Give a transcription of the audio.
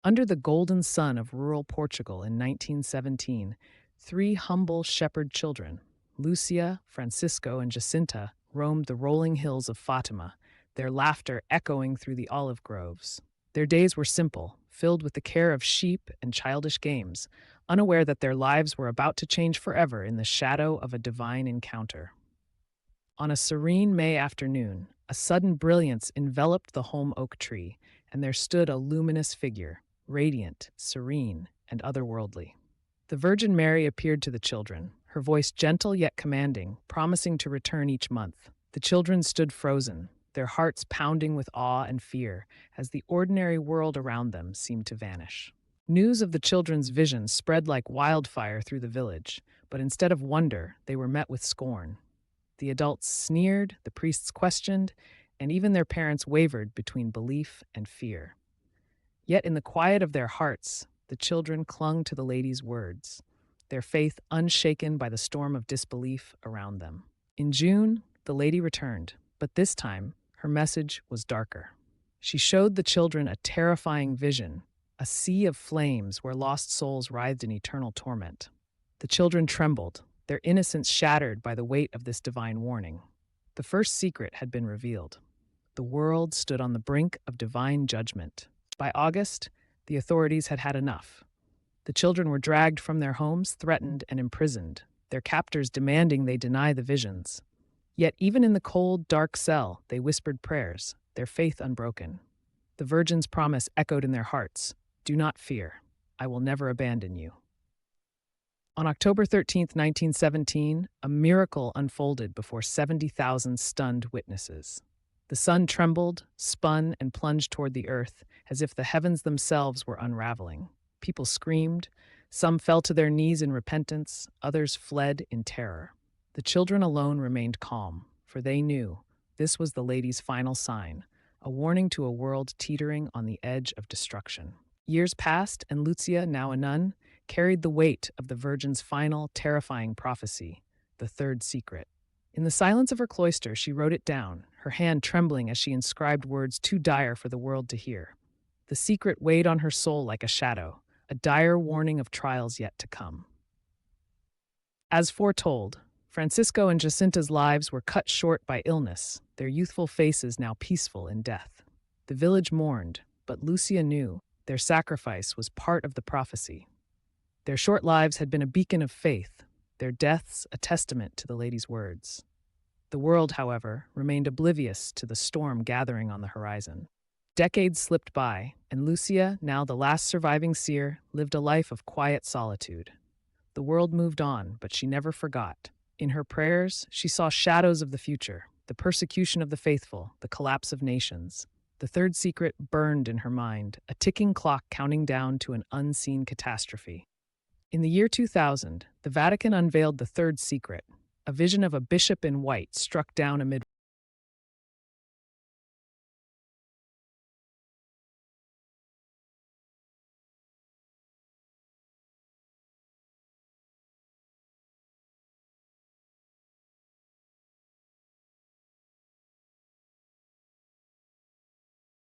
Under the golden sun of rural Portugal in 1917, three humble shepherd children, Lúcia, Francisco, and Jacinta, roamed the rolling hills of Fatima, their laughter echoing through the olive groves. Their days were simple, filled with the care of sheep and childish games, unaware that their lives were about to change forever in the shadow of a divine encounter. On a serene May afternoon, a sudden brilliance enveloped the holm oak tree, and there stood a luminous figure, radiant, serene, and otherworldly. The Virgin Mary appeared to the children, her voice gentle yet commanding, promising to return each month. The children stood frozen, their hearts pounding with awe and fear, as the ordinary world around them seemed to vanish. News of the children's vision spread like wildfire through the village, but instead of wonder, they were met with scorn. The adults sneered, the priests questioned, and even their parents wavered between belief and fear. Yet in the quiet of their hearts, the children clung to the lady's words, their faith unshaken by the storm of disbelief around them. In June, the lady returned, but this time, her message was darker. She showed the children a terrifying vision, a sea of flames where lost souls writhed in eternal torment. The children trembled, their innocence shattered by the weight of this divine warning. The first secret had been revealed. The world stood on the brink of divine judgment. By August, the authorities had had enough. The children were dragged from their homes, threatened and imprisoned, their captors demanding they deny the visions. Yet even in the cold, dark cell, they whispered prayers, their faith unbroken. The Virgin's promise echoed in their hearts, "Do not fear, I will never abandon you." On October 13th, 1917, a miracle unfolded before 70,000 stunned witnesses. The sun trembled, spun, and plunged toward the earth, as if the heavens themselves were unraveling. People screamed, some fell to their knees in repentance, others fled in terror. The children alone remained calm, for they knew this was the lady's final sign, a warning to a world teetering on the edge of destruction. Years passed, and Lúcia, now a nun, carried the weight of the Virgin's final, terrifying prophecy, the third secret. In the silence of her cloister, she wrote it down, her hand trembling as she inscribed words too dire for the world to hear. The secret weighed on her soul like a shadow, a dire warning of trials yet to come. As foretold, Francisco and Jacinta's lives were cut short by illness, their youthful faces now peaceful in death. The village mourned, but Lúcia knew their sacrifice was part of the prophecy. Their short lives had been a beacon of faith, their deaths a testament to the lady's words. The world, however, remained oblivious to the storm gathering on the horizon. Decades slipped by, and Lúcia, now the last surviving seer, lived a life of quiet solitude. The world moved on, but she never forgot. In her prayers, she saw shadows of the future, the persecution of the faithful, the collapse of nations. The third secret burned in her mind, a ticking clock counting down to an unseen catastrophe. In the year 2000, the Vatican unveiled the third secret, a vision of a bishop in white struck down amid